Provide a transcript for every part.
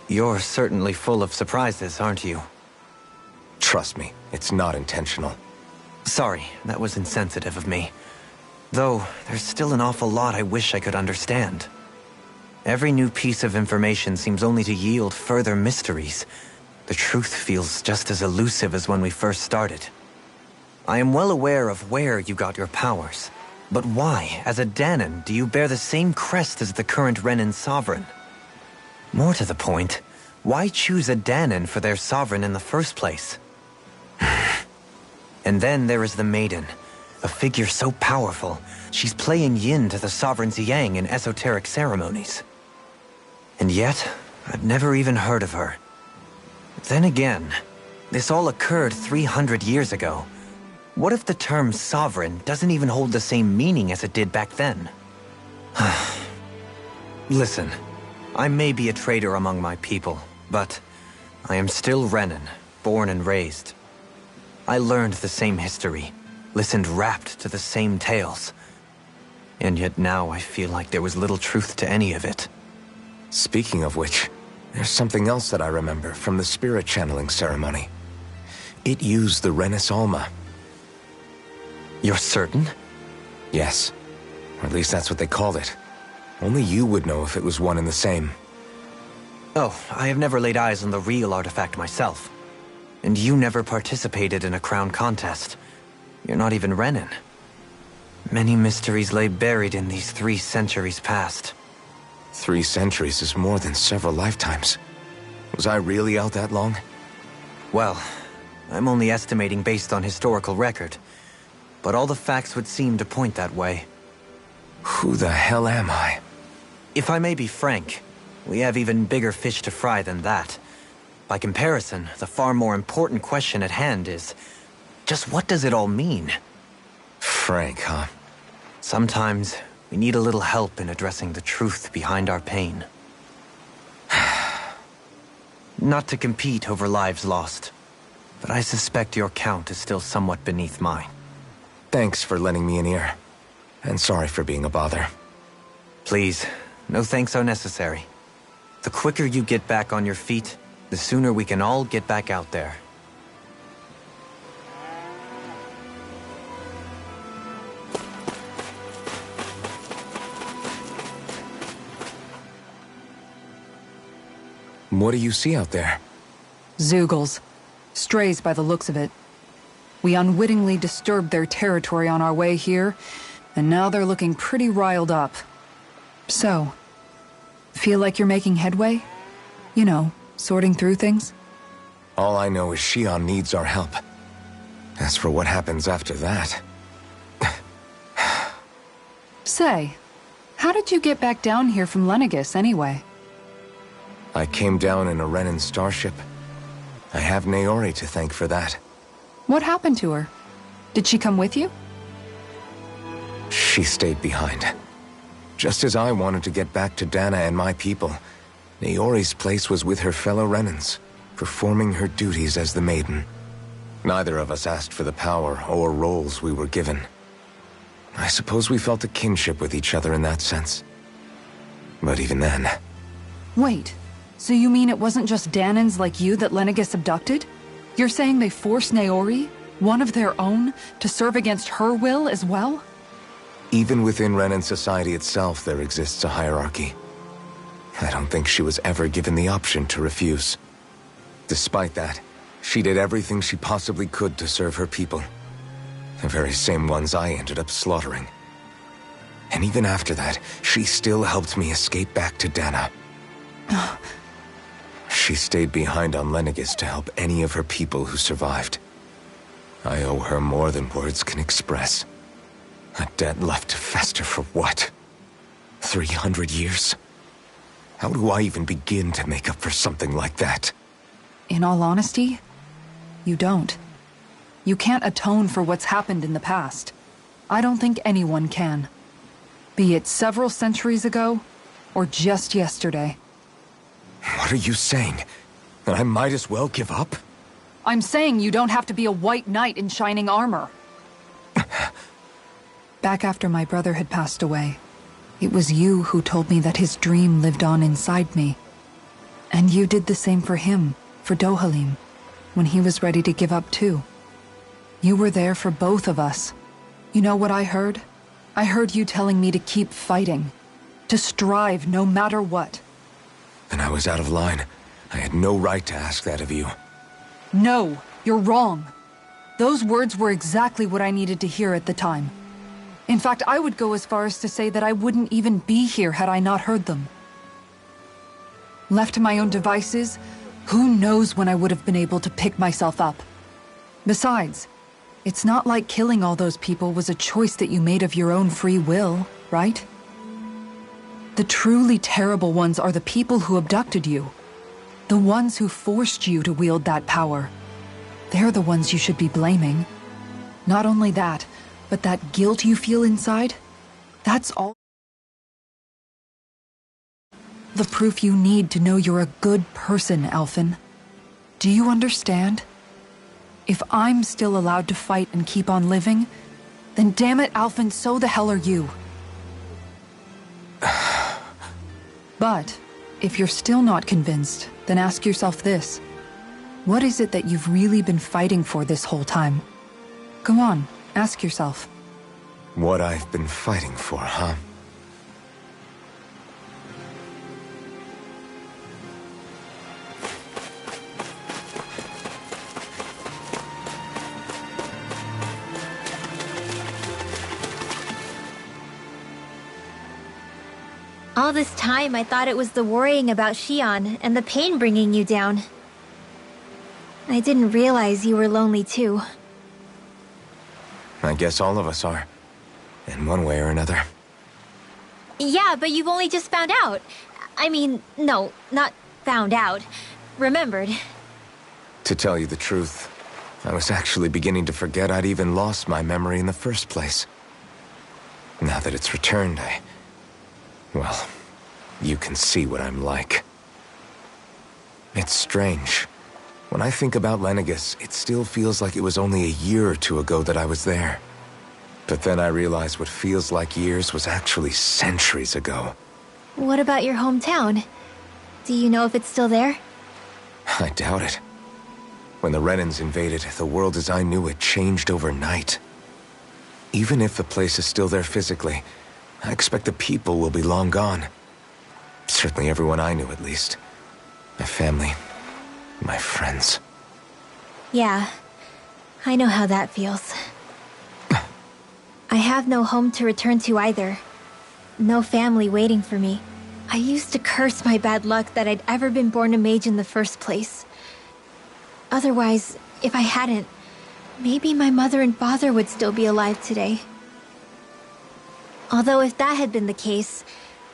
You're certainly full of surprises, aren't you? Trust me, it's not intentional. Sorry, that was insensitive of me. Though, there's still an awful lot I wish I could understand. Every new piece of information seems only to yield further mysteries. The truth feels just as elusive as when we first started. I am well aware of where you got your powers. But why, as a Danon, do you bear the same crest as the current Renan sovereign? More to the point, why choose a Danon for their sovereign in the first place? And then there is the Maiden, a figure so powerful, she's playing yin to the sovereign's yang in esoteric ceremonies. And yet, I've never even heard of her. Then again, this all occurred 300 years ago. What if the term sovereign doesn't even hold the same meaning as it did back then? Listen, I may be a traitor among my people, but I am still Renan, born and raised. I learned the same history, listened rapt to the same tales. And yet now I feel like there was little truth to any of it. Speaking of which, there's something else that I remember from the spirit channeling ceremony. It used the Renis Alma. You're certain? Yes. Or at least that's what they called it. Only you would know if it was one and the same. Oh, I have never laid eyes on the real artifact myself. And you never participated in a crown contest. You're not even Renan. Many mysteries lay buried in these 3 centuries past. 3 centuries is more than several lifetimes. Was I really out that long? Well, I'm only estimating based on historical record. But all the facts would seem to point that way. Who the hell am I? If I may be frank, we have even bigger fish to fry than that. By comparison, the far more important question at hand is, just what does it all mean? Frank, huh? Sometimes, we need a little help in addressing the truth behind our pain. Not to compete over lives lost, but I suspect your count is still somewhat beneath mine. Thanks for lending me an ear. And sorry for being a bother. Please, no thanks are necessary. The quicker you get back on your feet, the sooner we can all get back out there. What do you see out there? Zeugles. Strays by the looks of it. We unwittingly disturbed their territory on our way here, And now they're looking pretty riled up. So, feel like you're making headway? You know, sorting through things? All I know is Shion needs our help. As for what happens after that... Say, how did you get back down here from Lenegis anyway? I came down in a Renan starship. I have Naori to thank for that. What happened to her? Did she come with you? She stayed behind. Just as I wanted to get back to Dana and my people, Naori's place was with her fellow Renans, performing her duties as the Maiden. Neither of us asked for the power or roles we were given. I suppose we felt a kinship with each other in that sense. But even then... Wait, so you mean it wasn't just Danans like you that Lenegis abducted? You're saying they forced Naori, one of their own, to serve against her will as well? Even within Renan society itself, there exists a hierarchy. I don't think she was ever given the option to refuse. Despite that, she did everything she possibly could to serve her people. The very same ones I ended up slaughtering. And even after that, she still helped me escape back to Dana. She stayed behind on Lenegis to help any of her people who survived. I owe her more than words can express. A debt left to fester for what? 300 years? How do I even begin to make up for something like that? In all honesty, you don't. You can't atone for what's happened in the past. I don't think anyone can. Be it several centuries ago, or just yesterday. What are you saying? That I might as well give up? I'm saying you don't have to be a white knight in shining armor. Back after my brother had passed away, it was you who told me that his dream lived on inside me. And you did the same for him, for Dohalim, when he was ready to give up too. You were there for both of us. You know what I heard? I heard you telling me to keep fighting. To strive no matter what. Then I was out of line. I had no right to ask that of you. No, you're wrong. Those words were exactly what I needed to hear at the time. In fact, I would go as far as to say that I wouldn't even be here had I not heard them. Left to my own devices, who knows when I would have been able to pick myself up. Besides, it's not like killing all those people was a choice that you made of your own free will, right? The truly terrible ones are the people who abducted you. The ones who forced you to wield that power. They're the ones you should be blaming. Not only that, but that guilt you feel inside, that's all the proof you need to know you're a good person, Alphen. Do you understand? If I'm still allowed to fight and keep on living, then damn it, Alphen, so the hell are you. But, if you're still not convinced, then ask yourself this. What is it that you've really been fighting for this whole time? Go on, ask yourself. What I've been fighting for, huh? All this time, I thought it was the worrying about Shion and the pain bringing you down. I didn't realize you were lonely too. I guess all of us are. In one way or another. Yeah, but you've only just found out. I mean, no, not found out. Remembered. To tell you the truth, I was actually beginning to forget I'd even lost my memory in the first place. Now that it's returned, well, you can see what I'm like. It's strange. When I think about Lenegis, it still feels like it was only a year or two ago that I was there. But then I realized what feels like years was actually centuries ago. What about your hometown? Do you know if it's still there? I doubt it. When the Renans invaded, the world as I knew it changed overnight. Even if the place is still there physically, I expect the people will be long gone. Certainly everyone I knew, at least. My family, my friends. Yeah, I know how that feels. I have no home to return to either. No family waiting for me. I used to curse my bad luck that I'd ever been born a mage in the first place. Otherwise, if I hadn't, maybe my mother and father would still be alive today. Although if that had been the case,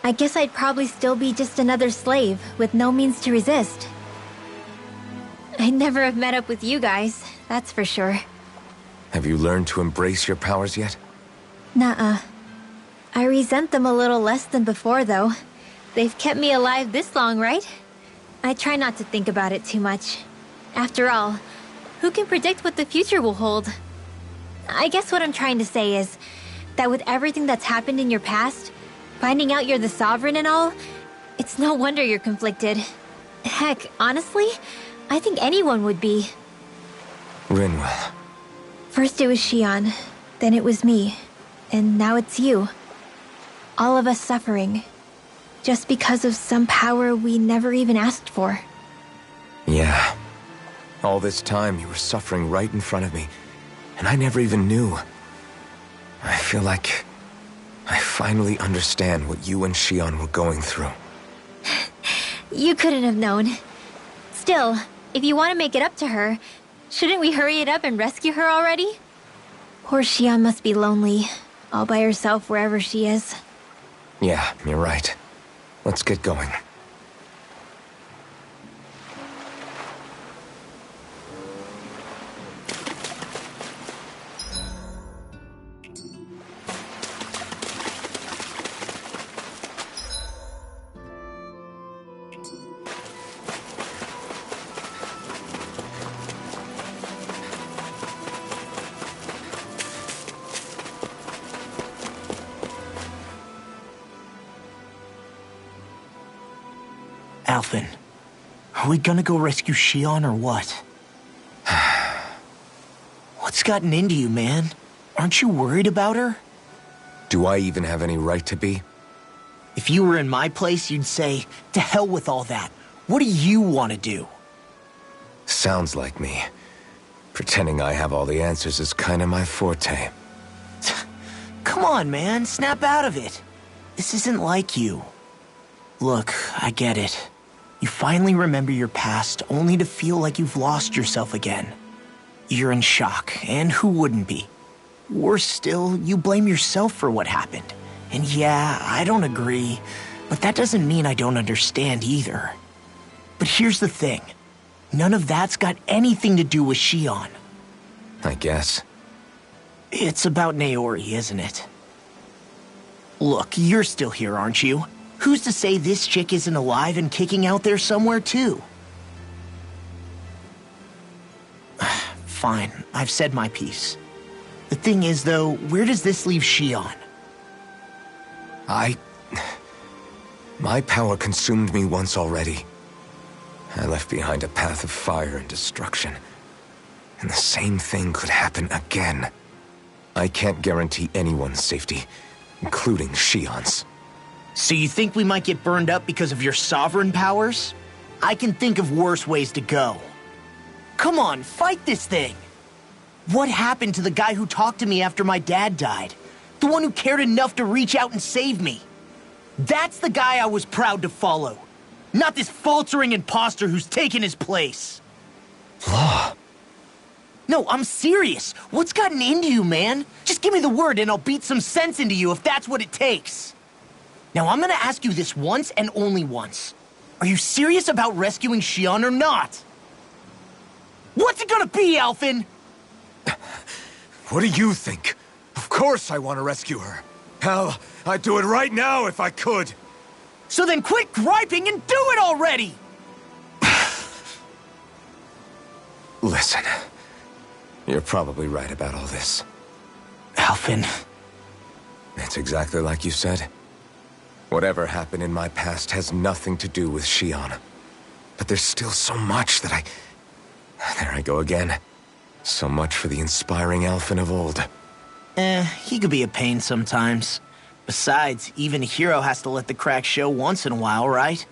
I guess I'd probably still be just another slave with no means to resist. I'd never have met up with you guys, that's for sure. Have you learned to embrace your powers yet? Nuh-uh. I resent them a little less than before, though. They've kept me alive this long, right? I try not to think about it too much. After all, who can predict what the future will hold? I guess what I'm trying to say is that with everything that's happened in your past, finding out you're the Sovereign and all, it's no wonder you're conflicted. Heck, honestly, I think anyone would be. Rinwell. First it was Shion, then it was me, and now it's you. All of us suffering, just because of some power we never even asked for. Yeah. All this time you were suffering right in front of me, and I never even knew. I feel like I finally understand what you and Shion were going through. You couldn't have known. Still, if you want to make it up to her, shouldn't we hurry it up and rescue her already? Poor Shion must be lonely, all by herself wherever she is. Yeah, you're right. Let's get going. Alphen, are we gonna go rescue Shion or what? What's gotten into you, man? Aren't you worried about her? Do I even have any right to be? If you were in my place, you'd say, to hell with all that. What do you want to do? Sounds like me. Pretending I have all the answers is kinda my forte. Come on, man, snap out of it. This isn't like you. Look, I get it. You finally remember your past, only to feel like you've lost yourself again. You're in shock, and who wouldn't be? Worse still, you blame yourself for what happened. And yeah, I don't agree, but that doesn't mean I don't understand either. But here's the thing. None of that's got anything to do with Shion. I guess. It's about Naori, isn't it? Look, you're still here, aren't you? Who's to say this chick isn't alive and kicking out there somewhere, too? Fine, I've said my piece. The thing is, though, where does this leave Shion? My power consumed me once already. I left behind a path of fire and destruction. And the same thing could happen again. I can't guarantee anyone's safety, including Shion's. So you think we might get burned up because of your sovereign powers? I can think of worse ways to go. Come on, fight this thing! What happened to the guy who talked to me after my dad died? The one who cared enough to reach out and save me? That's the guy I was proud to follow. Not this faltering imposter who's taken his place. Law. No, I'm serious. What's gotten into you, man? Just give me the word and I'll beat some sense into you if that's what it takes. Now, I'm gonna ask you this once and only once. Are you serious about rescuing Shion or not? What's it gonna be, Alphen? What do you think? Of course I want to rescue her. Hell, I'd do it right now if I could. So then quit griping and do it already! Listen, you're probably right about all this. Alphen. It's exactly like you said. Whatever happened in my past has nothing to do with Shion. But there's still so much that There I go again. So much for the inspiring Alphen of old. He could be a pain sometimes. Besides, even a hero has to let the cracks show once in a while, right?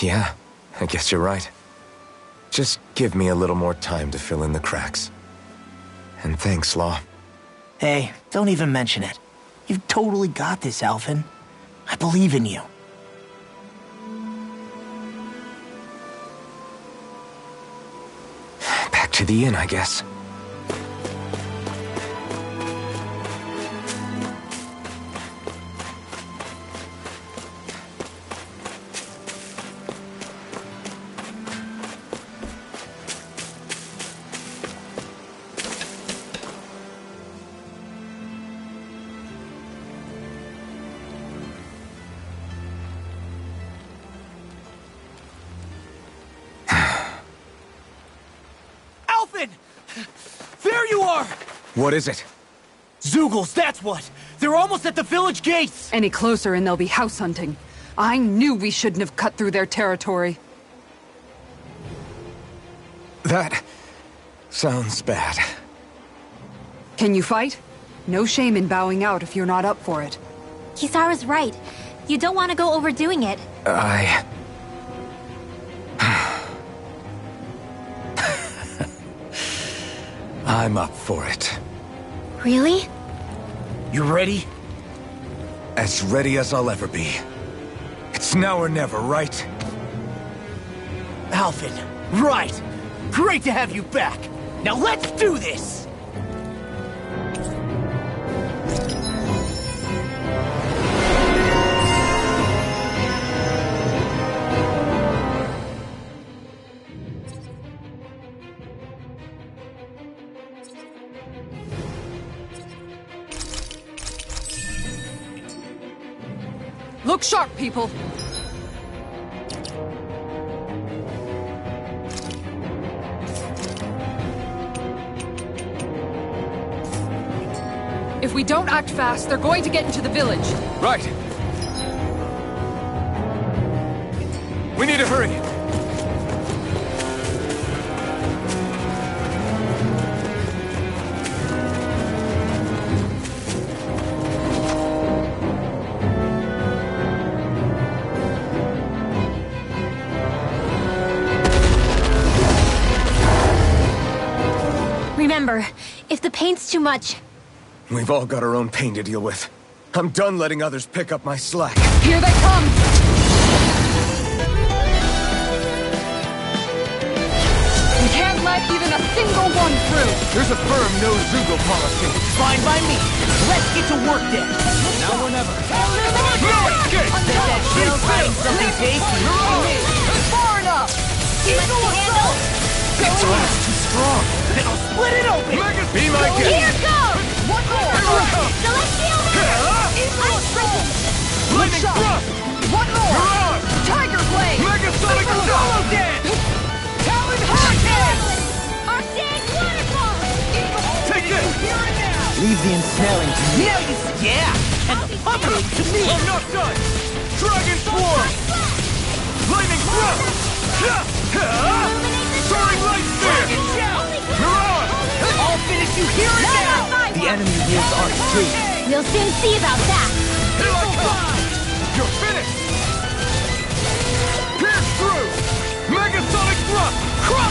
Yeah, I guess you're right. Just give me a little more time to fill in the cracks. And thanks, Law. Hey, don't even mention it. You've totally got this, Alvin. I believe in you. Back to the inn, I guess. There you are! What is it? Zeugles, that's what! They're almost at the village gates! Any closer and they'll be house hunting. I knew we shouldn't have cut through their territory. That sounds bad. Can you fight? No shame in bowing out if you're not up for it. Kisara's right. You don't want to go overdoing it. I'm up for it. Really? You ready? As ready as I'll ever be. It's now or never, right? Alvin, right! Great to have you back! Now let's do this! Look sharp, people! If we don't act fast, they're going to get into the village. Right. We need to hurry. Remember, if the pain's too much... We've all got our own pain to deal with. I'm done letting others pick up my slack. Here they come! We can't let even a single one through! There's a firm no-Zeugle policy. Fine by me. Let's get to work then. Now or never. No escape! Bet that shit'll find something tasty. It's far enough! Eagle assault! It's too strong. Then I'll split it open. Be my guest. Here goes! One more! Celestial Ice Blade! Lightning thrust! One more! Mirage! Tiger Blade! Megasonic Solo dance! Talon Hurricane! Arctic Waterfall! Take this! Leave the ensnaring to me. Now you see, yeah! And the pummeling to me! I'm not done! Dragon Swarm! Lightning thrust! Soaring Light Spear! Mirage! I'll finish you here and now! The enemy wields ours too. We'll soon see about that. Here I come! You're finished! Pierce through! Megasonic thrust!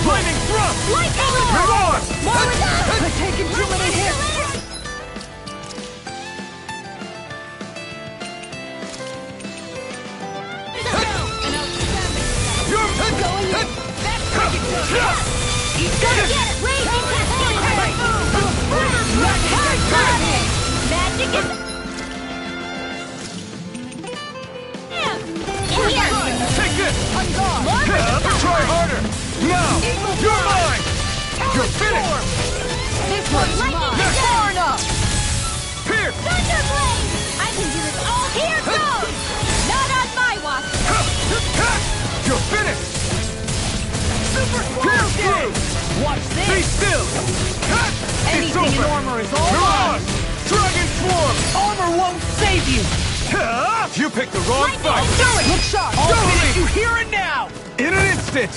Lightning thrust! Lightning Lord! Mirage! More with us! I've taken too many hits! You're Going in! Gotta get it! Raging Cascade! Magic is... Here! Take this! I'm gone! Try harder! Now! You're mine! You're finished! This one's Lightning mine! is Far enough! Pierce! Thunderblade! I can do this all... Here goes! Not on my watch! You're finished! Super Pierce Squirrel through! Watch Be this! still! Anything in armor is all mine! Mirage! Dragon Swarm! Armor won't save you! You picked the wrong fight! Do it! Look sharp! I'll Don't finish leave. you here and now! In an instant!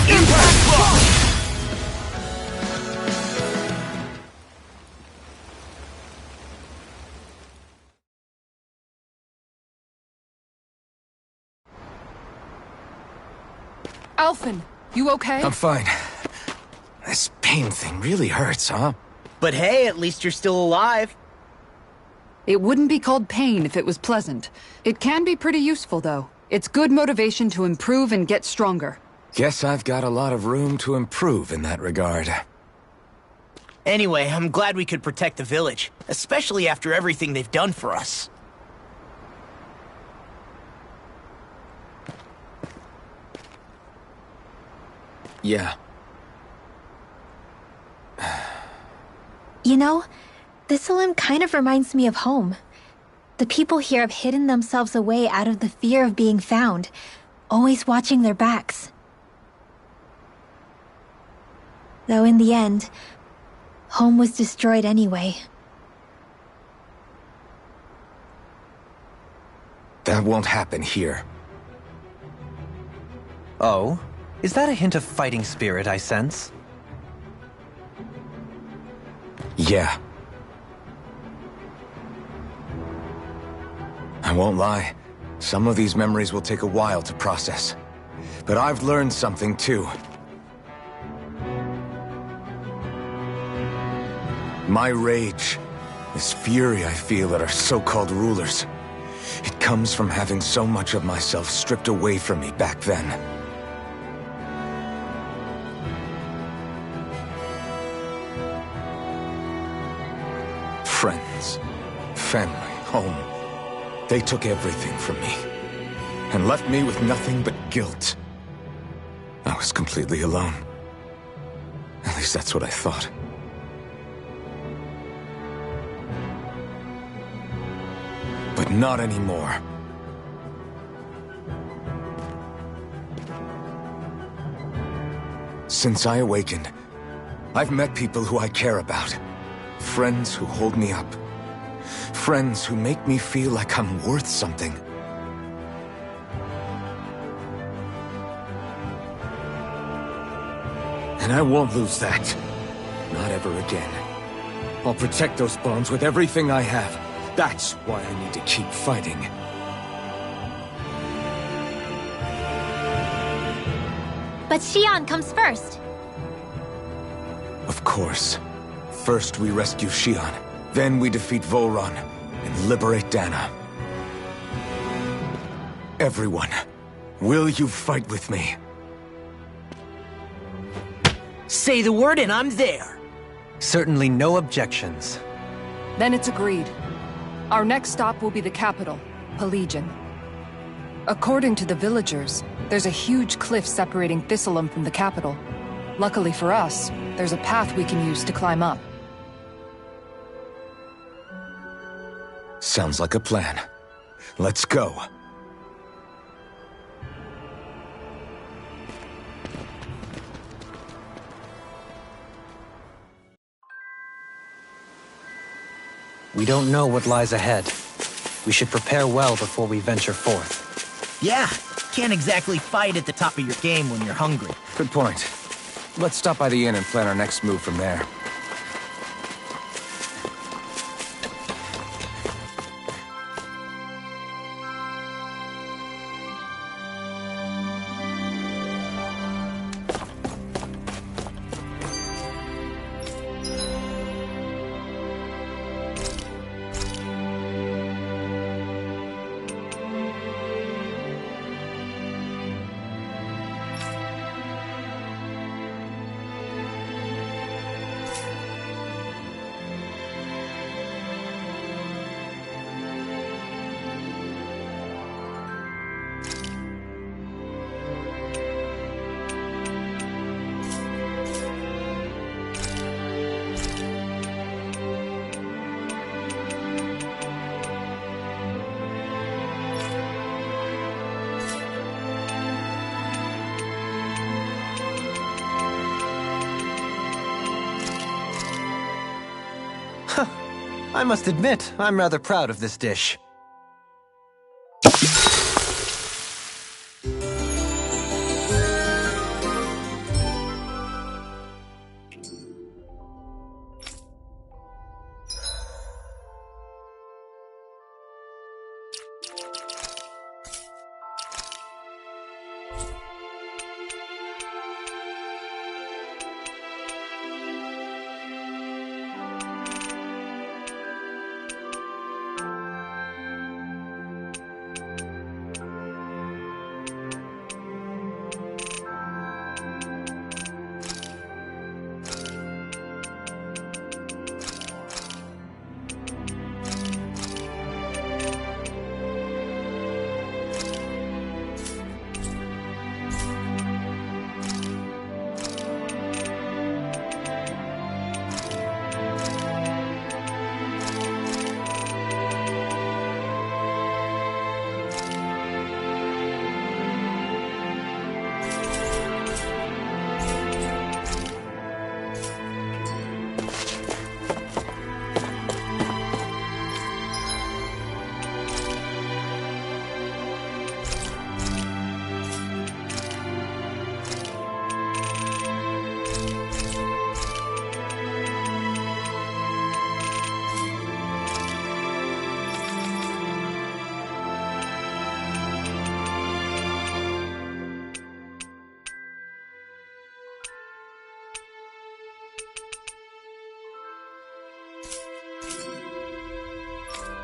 Impact Block! Alphen, you okay? I'm fine. This pain thing really hurts, huh? But hey, at least you're still alive. It wouldn't be called pain if it was pleasant. It can be pretty useful, though. It's good motivation to improve and get stronger. Guess I've got a lot of room to improve in that regard. Anyway, I'm glad we could protect the village, especially after everything they've done for us. Yeah. You know, Thistleum kind of reminds me of home. The people here have hidden themselves away out of the fear of being found, always watching their backs. Though in the end, home was destroyed anyway. That won't happen here. Oh? Is that a hint of fighting spirit I sense? Yeah. I won't lie. Some of these memories will take a while to process. But I've learned something too. My rage, this fury I feel at our so-called rulers, it comes from having so much of myself stripped away from me back then. Friends, family, home. They took everything from me, and left me with nothing but guilt. I was completely alone. At least that's what I thought. But not anymore. Since I awakened, I've met people who I care about. Friends who hold me up. Friends who make me feel like I'm worth something. And I won't lose that. Not ever again. I'll protect those bonds with everything I have. That's why I need to keep fighting. But Xion comes first. Of course. First we rescue Xion, then we defeat Volron and liberate Dana. Everyone, will you fight with me? Say the word and I'm there. Certainly no objections. Then it's agreed. Our next stop will be the capital, Pelegion. According to the villagers, there's a huge cliff separating Thistleum from the capital. Luckily for us, there's a path we can use to climb up. Sounds like a plan. Let's go. We don't know what lies ahead. We should prepare well before we venture forth. Yeah, can't exactly fight at the top of your game when you're hungry. Good point. Let's stop by the inn and plan our next move from there. I must admit, I'm rather proud of this dish.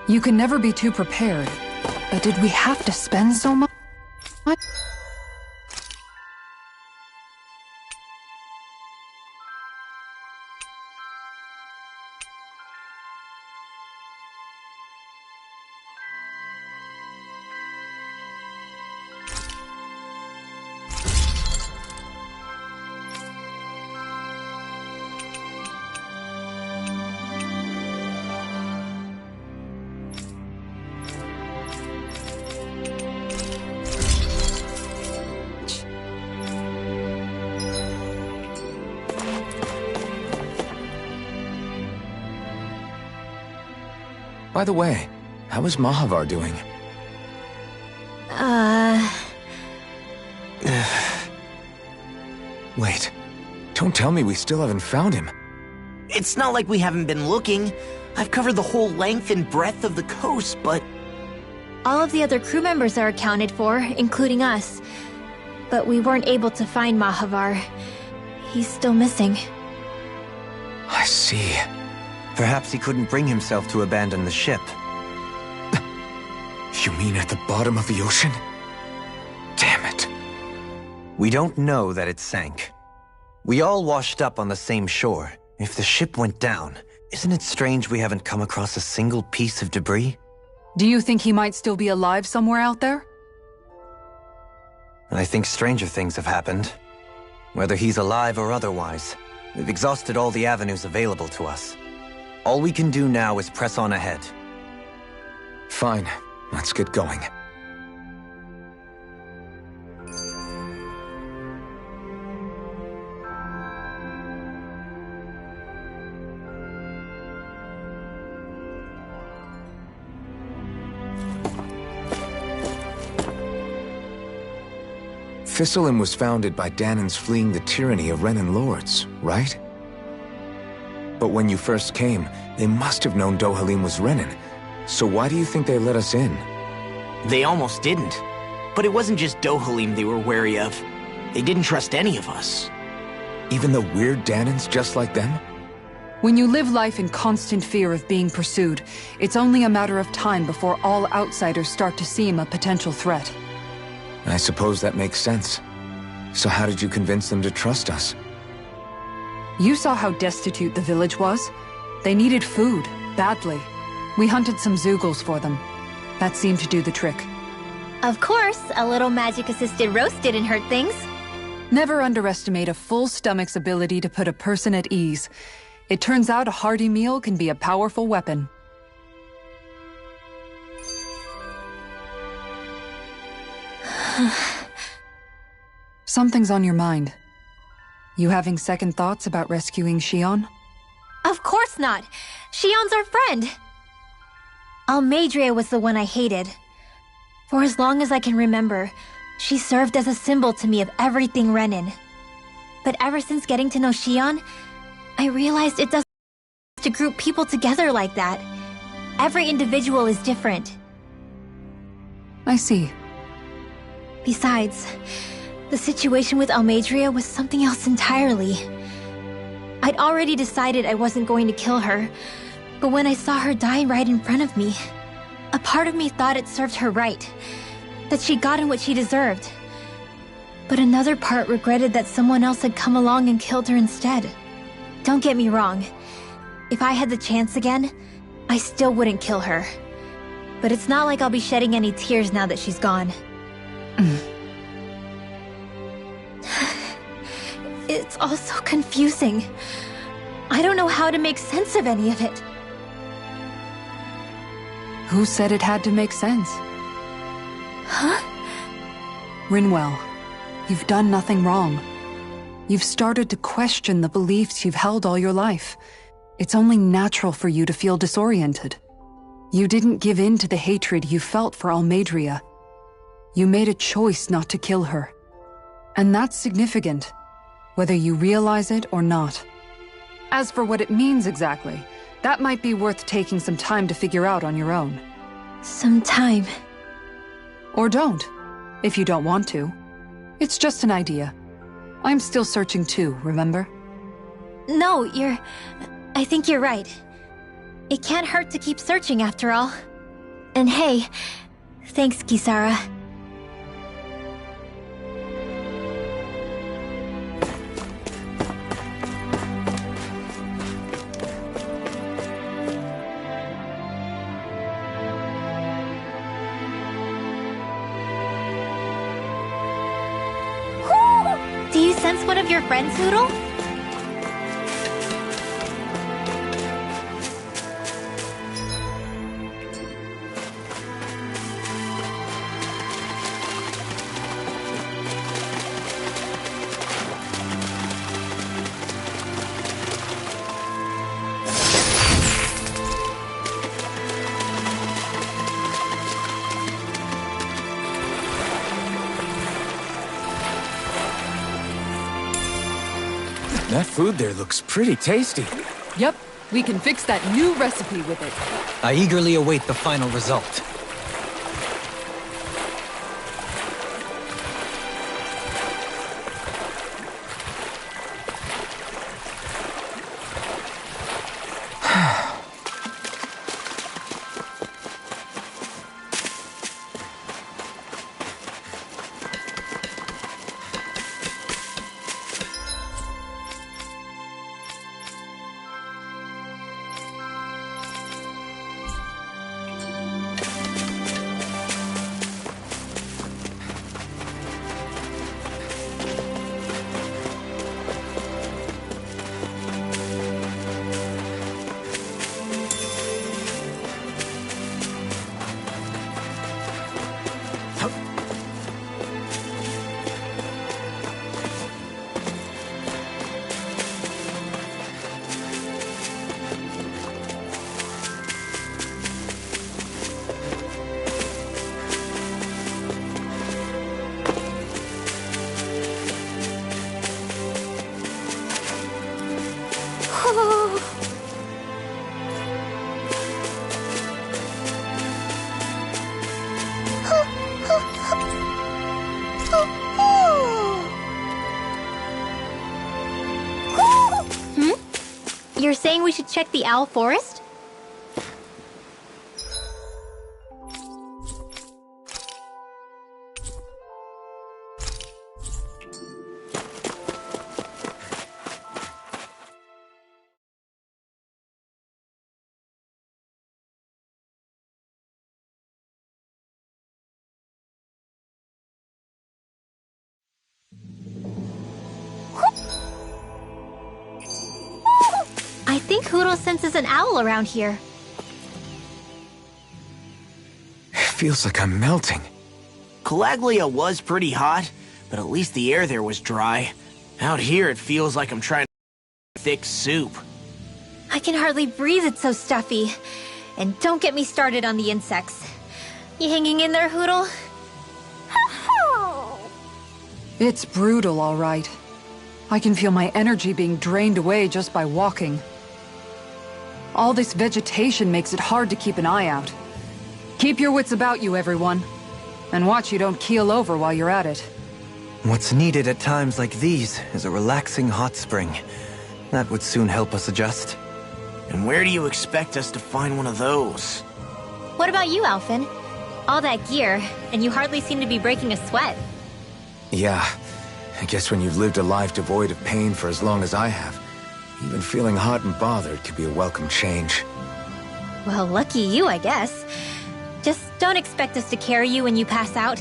You can never be too prepared. But did we have to spend so much? By the way, how is Mahavar doing? Wait, don't tell me we still haven't found him. It's not like we haven't been looking. I've covered the whole length and breadth of the coast, but... All of the other crew members are accounted for, including us. But we weren't able to find Mahavar. He's still missing. I see. Perhaps he couldn't bring himself to abandon the ship. You mean at the bottom of the ocean? Damn it. We don't know that it sank. We all washed up on the same shore. If the ship went down, isn't it strange we haven't come across a single piece of debris? Do you think he might still be alive somewhere out there? I think stranger things have happened. Whether he's alive or otherwise, we've exhausted all the avenues available to us. All we can do now is press on ahead. Fine, let's get going. Thistlein was founded by Danans fleeing the tyranny of Renan lords, right? But when you first came, they must have known Dohalim was Renan. So why do you think they let us in? They almost didn't. But it wasn't just Dohalim they were wary of. They didn't trust any of us. Even the weird Danans just like them? When you live life in constant fear of being pursued, it's only a matter of time before all outsiders start to seem a potential threat. I suppose that makes sense. So how did you convince them to trust us? You saw how destitute the village was. They needed food, badly. We hunted some Zeugles for them. That seemed to do the trick. Of course, a little magic-assisted roast didn't hurt things. Never underestimate a full stomach's ability to put a person at ease. It turns out a hearty meal can be a powerful weapon. Something's on your mind. You having second thoughts about rescuing Shion? Of course not! Shion's our friend! Almeidrea was the one I hated. For as long as I can remember, she served as a symbol to me of everything Renan. But ever since getting to know Shion, I realized it doesn't to group people together like that. Every individual is different. I see. Besides, the situation with Almeidrea was something else entirely. I'd already decided I wasn't going to kill her, but when I saw her die right in front of me, a part of me thought it served her right, that she'd gotten what she deserved. But another part regretted that someone else had come along and killed her instead. Don't get me wrong. If I had the chance again, I still wouldn't kill her. But it's not like I'll be shedding any tears now that she's gone. It's all so confusing. I don't know how to make sense of any of it. Who said it had to make sense? Huh? Rinwell, you've done nothing wrong. You've started to question the beliefs you've held all your life. It's only natural for you to feel disoriented. You didn't give in to the hatred you felt for Almeidrea. You made a choice not to kill her. And that's significant, whether you realize it or not. As for what it means exactly, that might be worth taking some time to figure out on your own. Some time. Or don't, if you don't want to. It's just an idea. I'm still searching too, remember? No, I think you're right. It can't hurt to keep searching after all. And hey, thanks, Kisara. Do you sense one of your friends, Hoodle? That food there looks pretty tasty. Yep, we can fix that new recipe with it. I eagerly await the final result. You're saying we should check the owl forest? I think Hoodle senses an owl around here. It feels like I'm melting. Calaglia was pretty hot, but at least the air there was dry. Out here, it feels like I'm trying to thick soup. I can hardly breathe, it's so stuffy. And don't get me started on the insects. You hanging in there, Hoodle? It's brutal, all right. I can feel my energy being drained away just by walking. All this vegetation makes it hard to keep an eye out. Keep your wits about you, everyone. And watch you don't keel over while you're at it. What's needed at times like these is a relaxing hot spring. That would soon help us adjust. And where do you expect us to find one of those? What about you, Alphen? All that gear, and you hardly seem to be breaking a sweat. Yeah, I guess when you've lived a life devoid of pain for as long as I have, even feeling hot and bothered could be a welcome change. Well, lucky you, I guess. Just don't expect us to carry you when you pass out.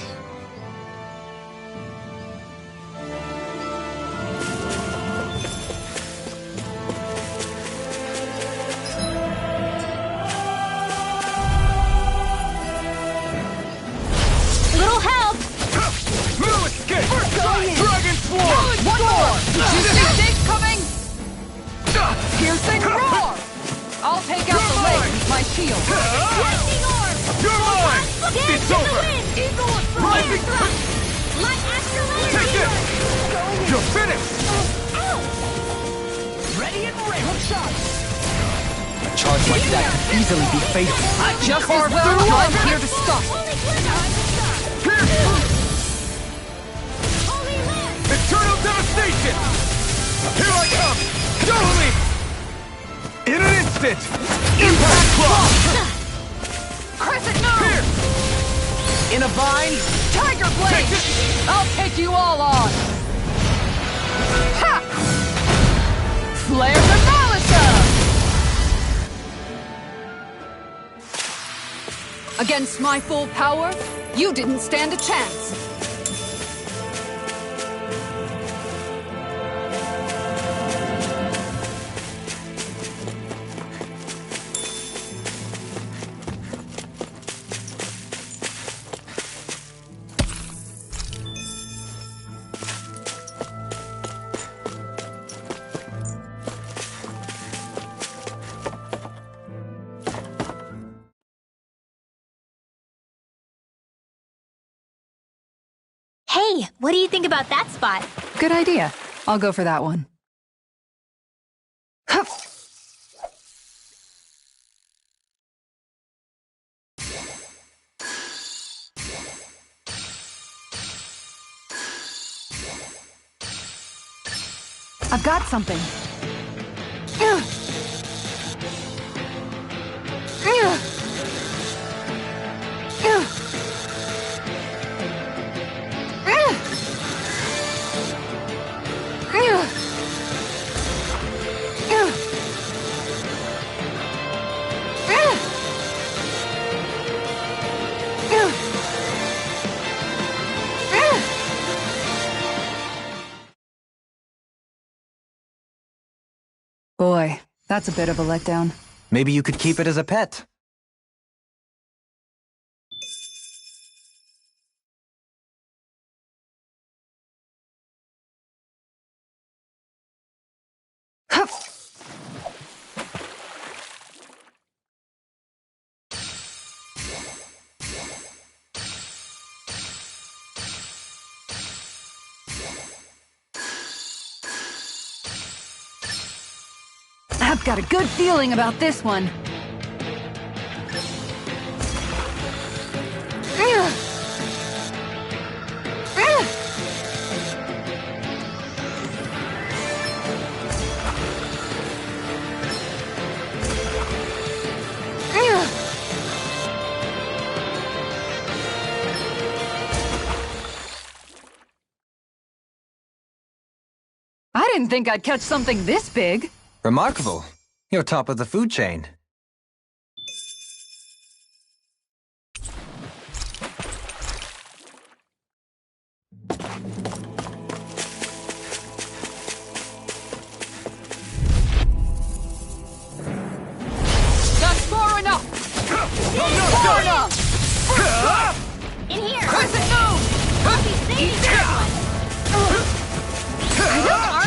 Little help! No escape! Dragon Swarm! One more! Did you see Snake coming? Piercing roar! I'll take out the leg with my shield. Lightning orb! You're mine! Dance It's to the over! wind! Eagle of Rising! Light after light! Take this! You're finished! Ready and ready! Hook shot! A charge like that could easily be fatal. Just as well, I'm here to stop. Eternal devastation! Here I come! Double me! In an instant! Impact block! Crescent moon! In a bind? Tiger Blade! I'll take you all on! Ha! Flare the Malisa! Against my full power, you didn't stand a chance. Hey, what do you think about that spot? Good idea. I'll go for that one. Hup. I've got something. Boy, that's a bit of a letdown. Maybe you could keep it as a pet. Hup. I've got a good feeling about this one. I didn't think I'd catch something this big. Remarkable. You're top of the food chain. That's far enough! Far enough! In here! Crescent move! I'll be saving this one!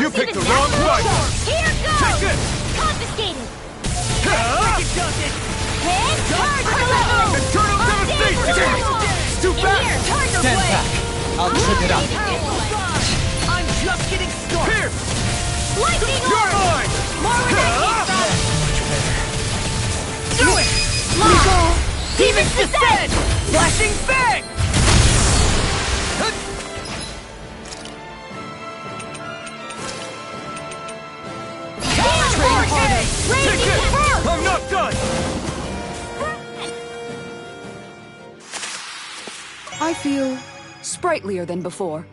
You picked the wrong one! Here goes! Take it! Confiscated! It does it! Head charge below! Eternal devastation! It's Too fast! Stand back. I'll trip it up. I'm just getting started! Here! Lightning You're orb! mine! More where that came from! Do it! Lock! Demon's Descent! Flashing bang! Train harder! Take it! I'm not done! I feel sprightlier than before.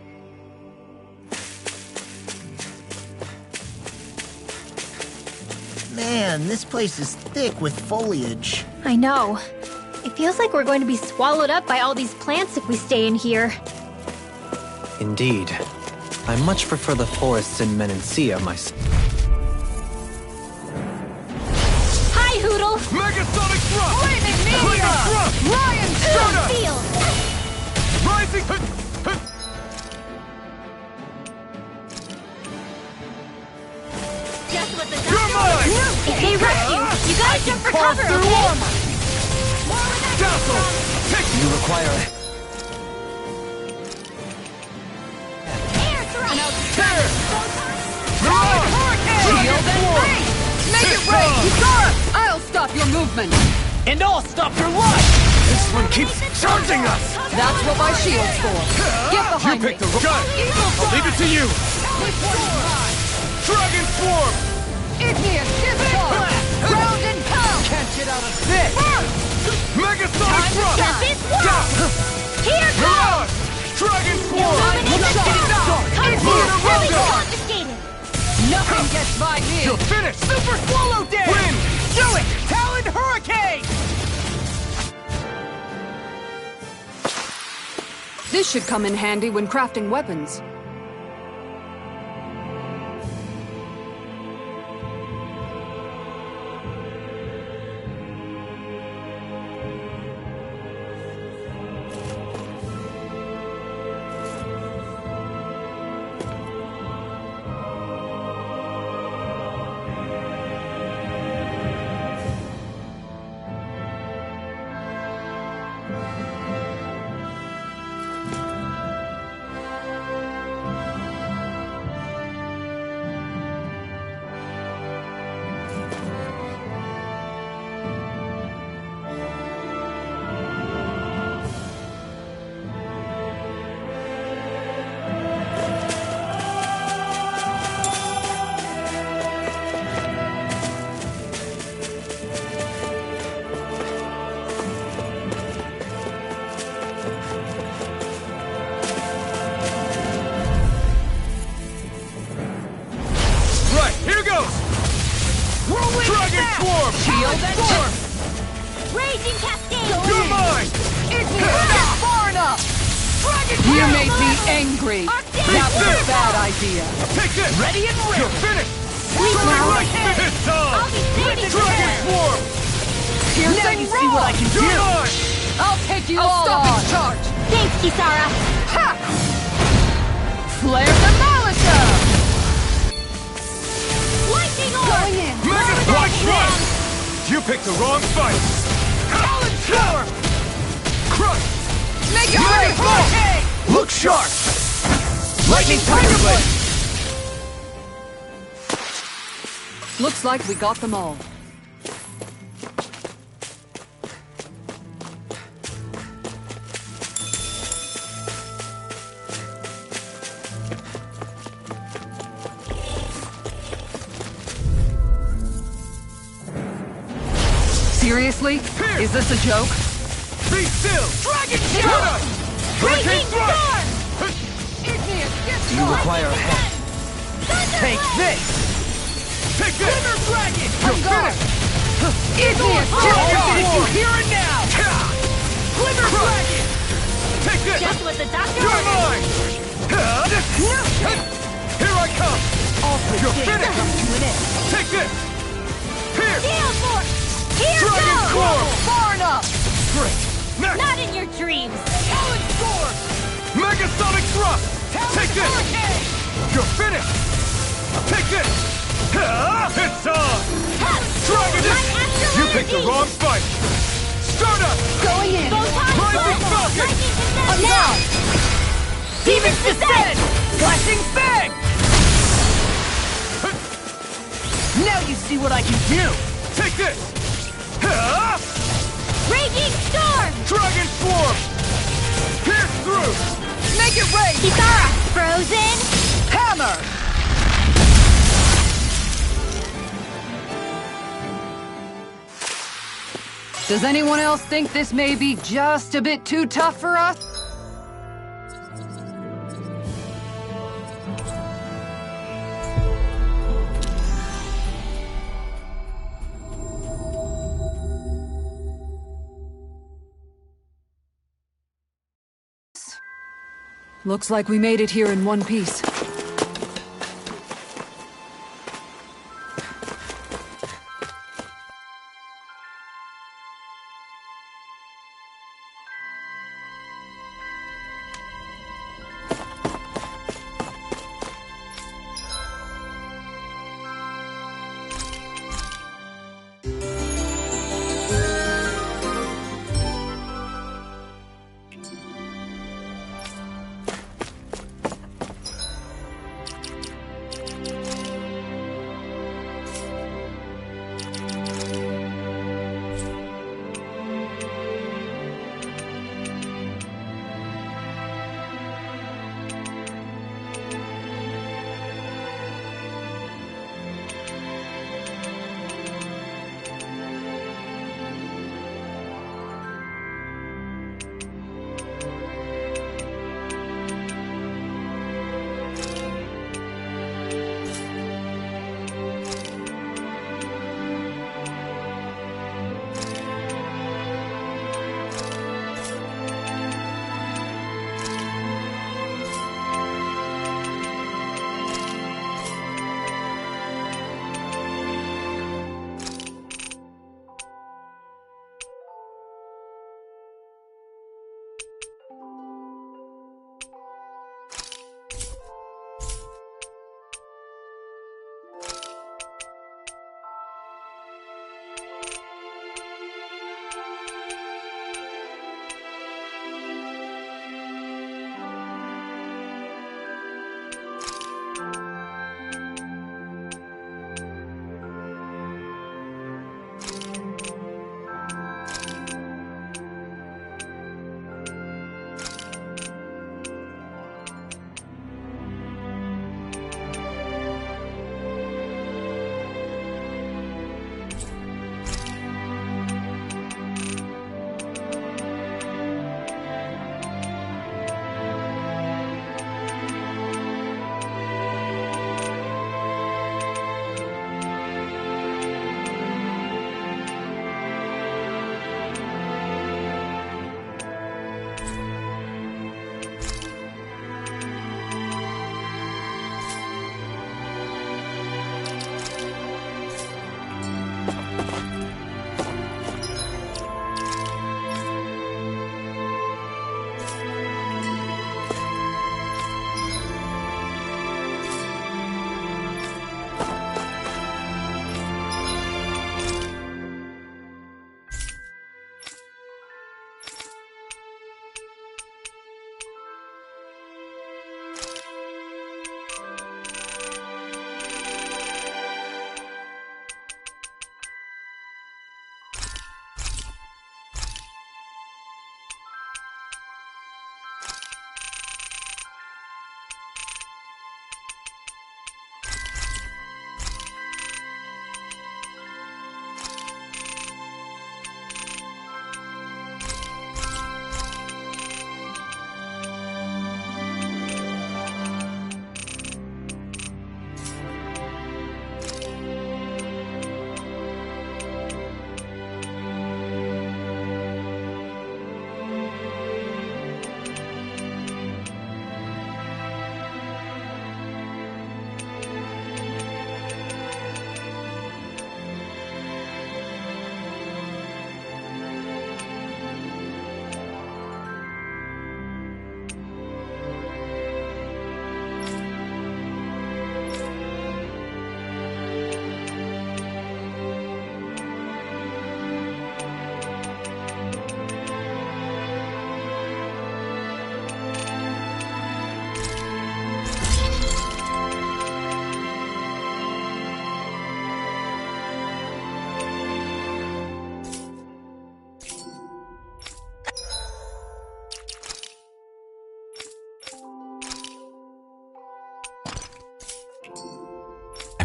Man, this place is thick with foliage. I know. It feels like we're going to be swallowed up by all these plants if we stay in here. Indeed. I much prefer the forests in Menancia myself. Hi, Hoodle! Megasonic thrust! Flaming Lightning meteor! thrust! Lion Soda! Feel! Rising! Just what the You're mine! If they rush you, you gotta jump for cover, okay? Dazzle! Take You require Air thrust! care! Shield and rain! Make it rain! Kisara! I'll stop your movement! And I'll stop your life! This one keeps charging us! That's what my shield's for! Get You behind me! picked the gun! I'll leave it to you! Dragon Swarm! Igneous Discharge! Ground and pound! Can't get out of this! Megasonic thrust! Tempest Swirl! Nothing gets by me! You're finished! Super Swallow Dance! Win! Do it! Talon Hurricane! This should come in handy when crafting weapons. Shield and form! Raging Cascade! You're mine! Igneous! Far enough! Dragon You Tail! made me angry. That was a bad idea. Take this! Ready and ready! You're finished! Please now. Right, it's I'll on! be saving Dragon her! Swarm! Now Piercing you see what I can You're do! mine! I'll take you all stop on. his charge! Thanks, Kisara! Ha! Flare the Malika! Lightning Orb! Going in. Mega Watch Rush! You picked the wrong fight! Talon Storm! Crush! Make it Dragon rain! Hurricane! Look sharp! Lightning Tiger Blade! Looks like we got them all. Seriously? Is this a joke? Be still! Dragon Turn Tail! up! Hurricane Thrust! Igneous, get You require a hand. Take this! Take this! Glimmer Dragon! You're finished! Igneous, I'll get finish you here and now! Glimmer Dragon! Take this! Just what the doctor You're ordered! mine! Here I come! All good You're things finished! come to an end. Take this! Here! Gale Force! Here Dragon goes! Swarm! far enough! Great! Next! Not in your dreams! Talon Storm! Megasonic Thrust! Talon Take this! Hurricane! You're finished! Take this! It's on! Dragon Light Astral You picked the Energy! wrong fight! Stardust! Going in! Photon Rising Blast! Falcon! Lightning Descent! Now! Demon's Descent! Flashing Fang! Now you see what I can do! Take this! Raging Storm! Dragon Swarm! Pierce through! Make it rain! Kisara! Frozen! Hammer! Does anyone else think this may be just a bit too tough for us? Looks like we made it here in one piece.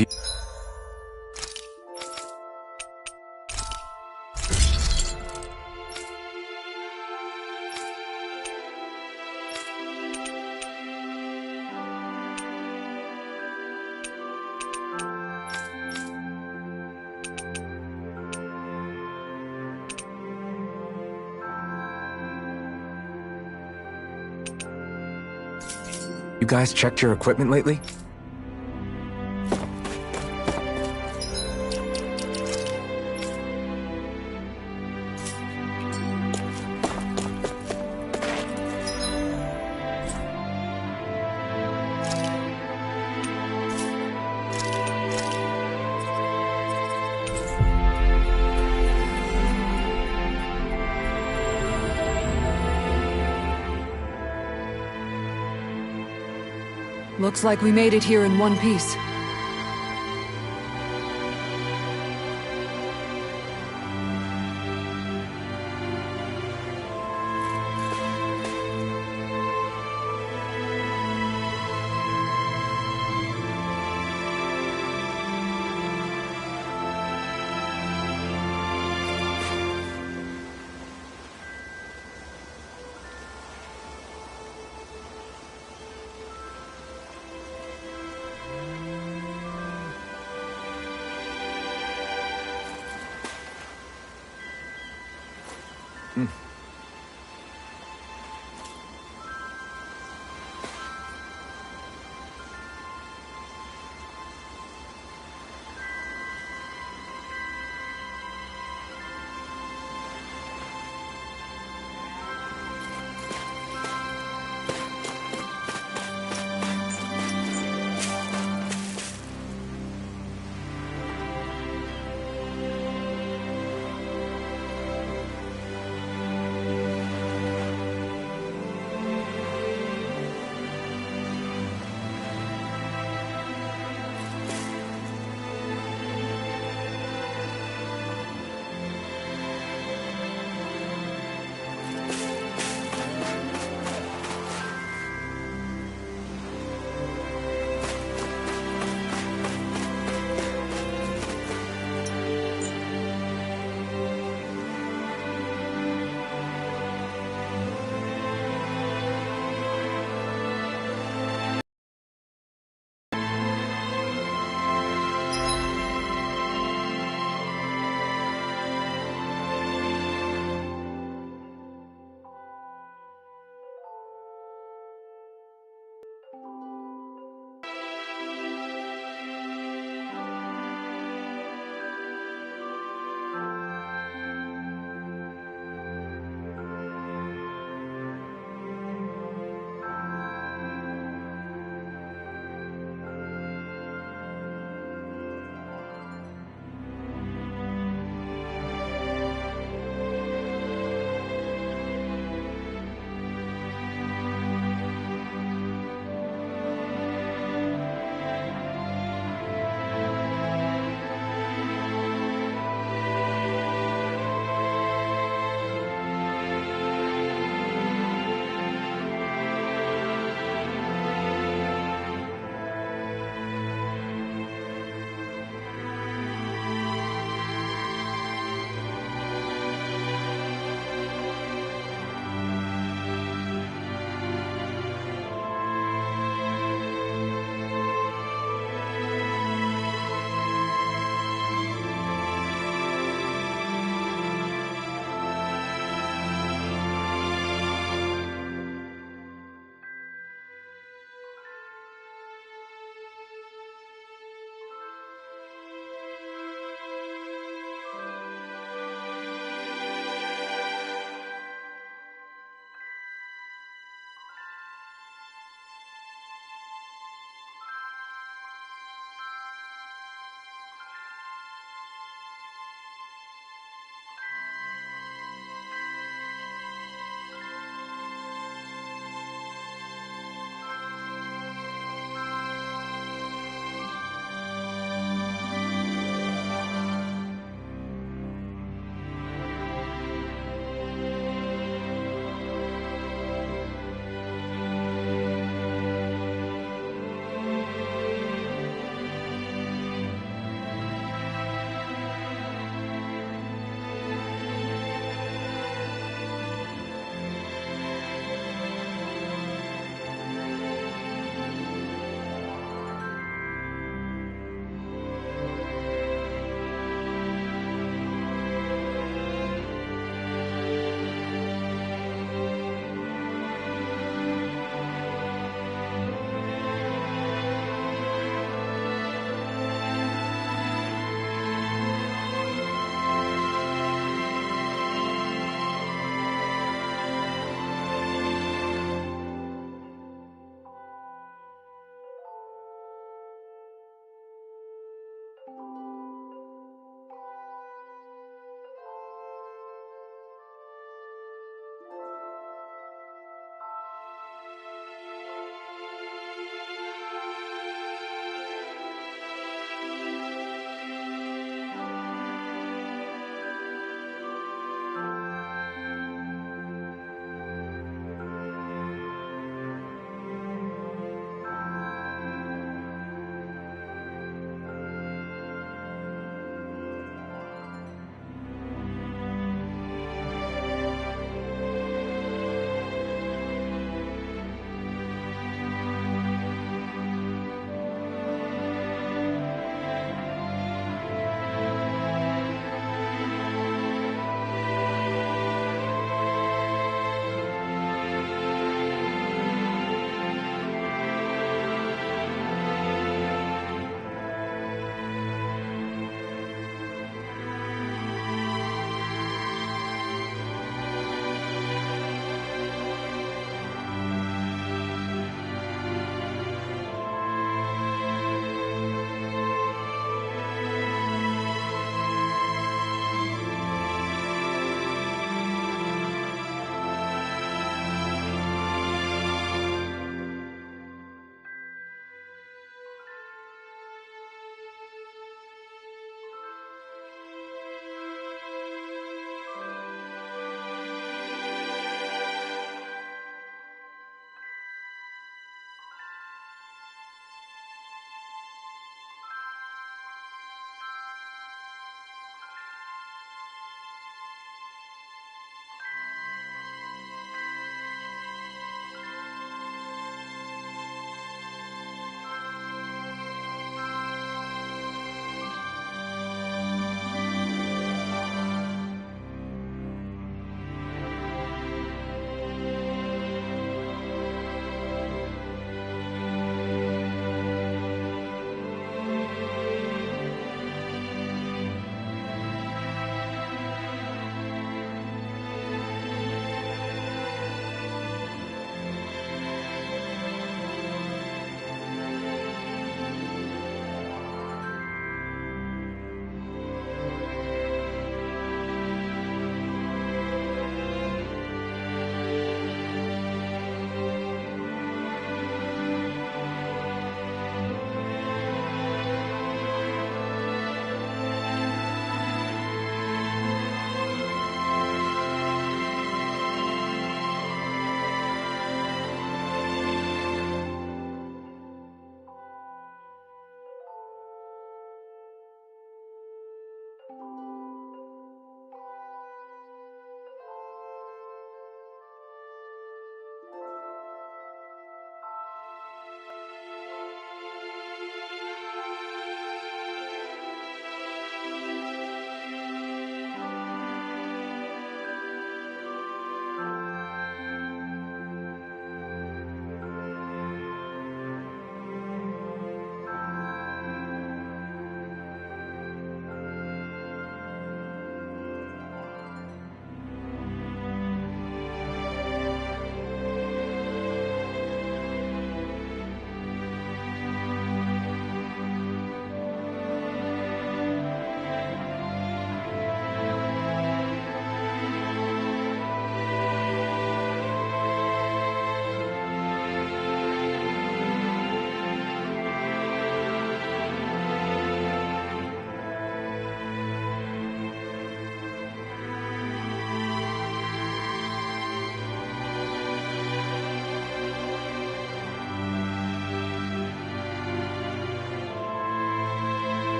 you... You guys checked your equipment lately? Looks like we made it here in one piece.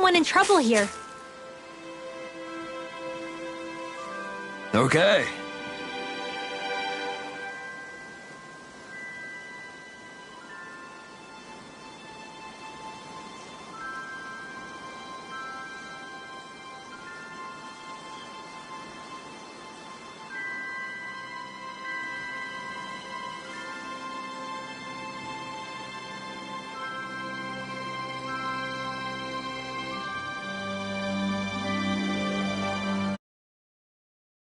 someone in trouble here. Okay,